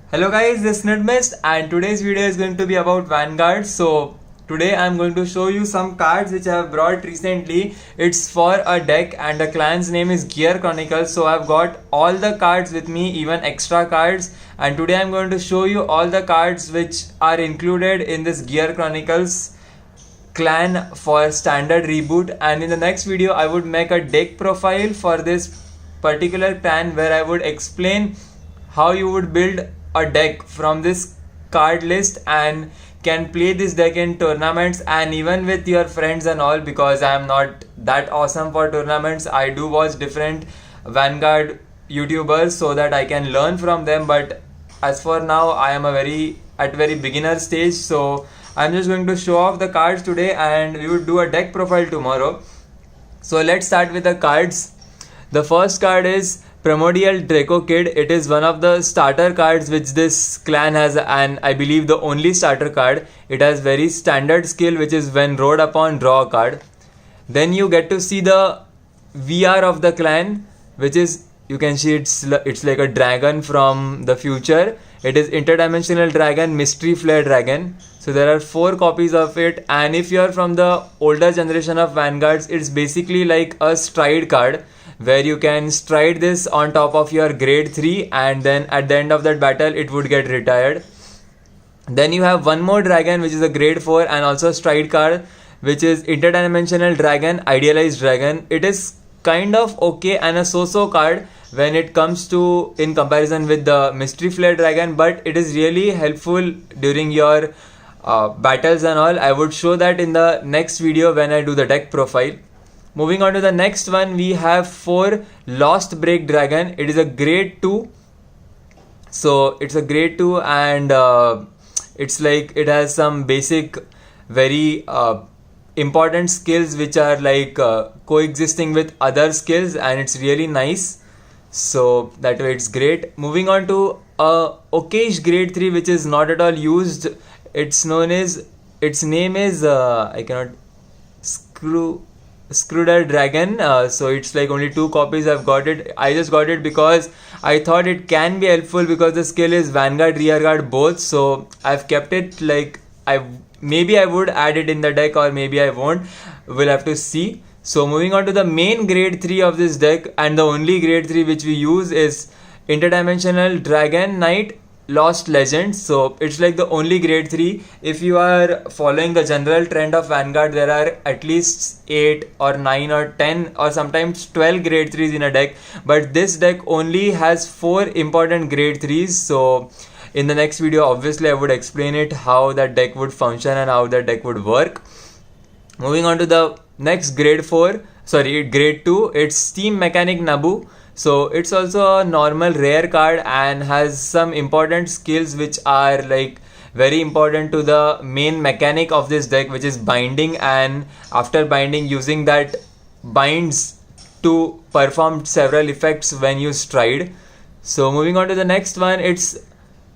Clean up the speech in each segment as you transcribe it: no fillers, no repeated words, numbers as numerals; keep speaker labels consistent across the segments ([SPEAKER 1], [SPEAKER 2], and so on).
[SPEAKER 1] Hello guys, this is Nidmist and today's video is going to be about Vanguard. So today I'm going to show you some cards which I have brought recently. It's for a deck and the clan's name is Gear Chronicles. So I've got all the cards with me, even extra cards, and today I'm going to show you all the cards which are included in this Gear Chronicles clan for standard reboot. And in the next video I would make a deck profile for this particular clan where I would explain how you would build a deck from this card list and can play this deck in tournaments and even with your friends and all, because I am not that awesome for tournaments. I do watch different Vanguard YouTubers so that I can learn from them, but as for now I am at very beginner stage, so I'm just going to show off the cards today and we would do a deck profile tomorrow. So let's start with the cards. The first card is Primordial Draco Kid. It is one of the starter cards which this clan has, and I believe the only starter card. It has very standard skill, which is when rode upon, draw a card. Then you get to see the VR of the clan, which is, you can see it's like a dragon from the future. It is interdimensional dragon, mystery flare dragon. So there are 4 copies of it, and if you are from the older generation of Vanguards, it's basically like a stride card where you can stride this on top of your grade 3 and then at the end of that battle it would get retired. Then you have one more dragon which is a grade 4 and also stride card, which is interdimensional dragon, idealized dragon. It is kind of okay and a so-so card when it comes to in comparison with the mystery flare dragon, but it is really helpful during your battles and all. I would show that in the next video when I do the deck profile. Moving on to the next one, we have 4 Lost Break Dragon. It is a grade 2. So it's a grade 2 and it's like it has some basic very important skills which are like coexisting with other skills, and it's really nice. So that way it's great. Moving on to okayish grade 3, which is not at all used. Its name is I cannot Screwder Dragon. So it's like only 2 copies I've got it. I just got it because I thought it can be helpful because the skill is Vanguard, Rearguard both. So I've kept it, like maybe I would add it in the deck or maybe I won't. We'll have to see. So moving on to the main grade 3 of this deck, and the only grade 3 which we use is Interdimensional Dragon Knight Lost Legends. So it's like the only grade 3. If you are following the general trend of Vanguard, there are at least 8 or 9 or 10 or sometimes 12 grade 3s in a deck, but this deck only has 4 important grade 3s. So in the next video obviously I would explain it, how that deck would function and how that deck would work. Moving on to the next grade 2, it's Steam Mechanic Nabu. So it's also a normal rare card and has some important skills which are like very important to the main mechanic of this deck, which is binding, and after binding, using that binds to perform several effects when you stride. So moving on to the next one, it's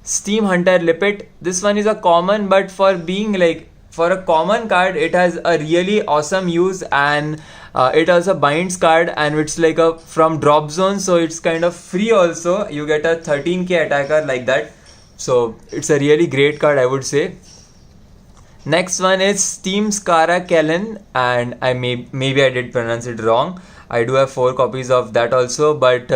[SPEAKER 1] Steam Hunter Lippet. This one is a common, but for being like for a common card, it has a really awesome use, and it also binds card, and it's like a from drop zone, so it's kind of free also. You get a 13k attacker like that, so it's a really great card, I would say. Next one is Steam Skara Kellen, and maybe I did pronounce it wrong. I do have 4 copies of that also, but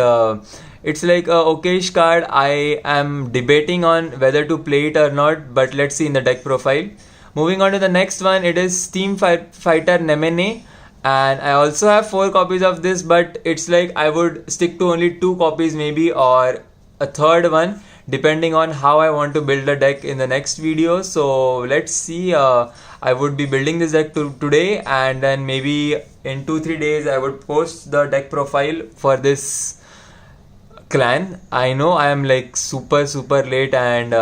[SPEAKER 1] it's like a okayish card. I am debating on whether to play it or not, but let's see in the deck profile. Moving on to the next one, it is Steam Fighter Nemene, and I also have 4 copies of this, but it's like I would stick to only 2 copies maybe, or a third one depending on how I want to build the deck in the next video. So let's see. I would be building this deck today, and then maybe in 2-3 days I would post the deck profile for this clan. I know I am like super late, and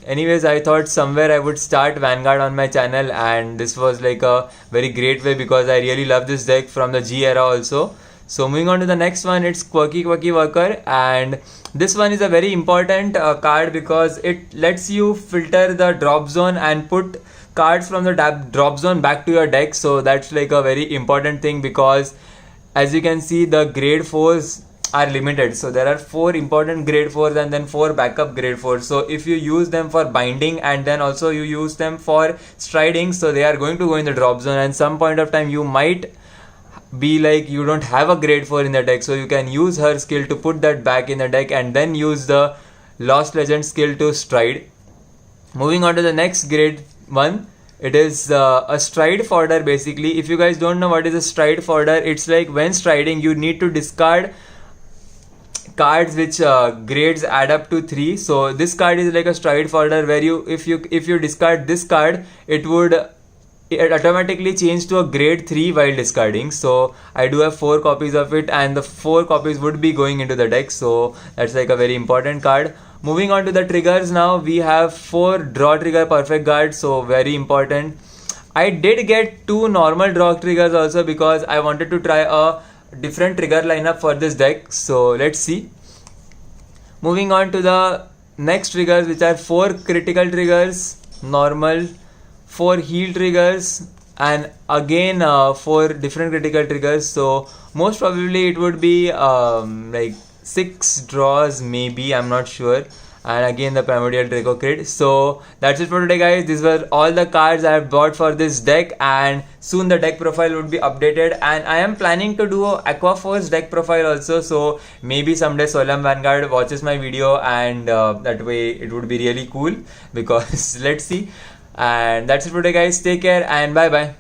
[SPEAKER 1] anyways, I thought somewhere I would start Vanguard on my channel, and this was like a very great way because I really love this deck from the G era also. So moving on to the next one, it's Quirky Worker, and this one is a very important card because it lets you filter the drop zone and put cards from the drop zone back to your deck. So that's like a very important thing because as you can see, the grade 4s are limited. So there are 4 important grade 4s and then 4 backup grade 4s. So if you use them for binding and then also you use them for striding, so they are going to go in the drop zone, and some point of time you might be like you don't have a grade 4 in the deck, so you can use her skill to put that back in the deck and then use the Lost Legend skill to stride. Moving on to the next grade 1, it is a stride fodder. Basically, if you guys don't know what is a stride fodder, it's like when striding you need to discard cards which grades add up to 3. So this card is like a stride fodder where you if you discard this card, it automatically change to a grade 3 while discarding. So I do have 4 copies of it, and the 4 copies would be going into the deck, so that's like a very important card. Moving on to the triggers now, we have 4 draw trigger perfect guards, so very important. I did get 2 normal draw triggers also because I wanted to try a different trigger lineup for this deck, so let's see. Moving on to the next triggers, which are 4 critical triggers, normal, 4 heal triggers, and again 4 different critical triggers. So most probably it would be like 6 draws, maybe, I'm not sure. And again the Primordial Draco crit. So that's it for today, guys. These were all the cards I have bought for this deck, and soon the deck profile would be updated, and I am planning to do a Aqua Force deck profile also. So maybe someday Solam Vanguard watches my video, and that way it would be really cool because let's see. And that's it for today, guys. Take care and bye bye.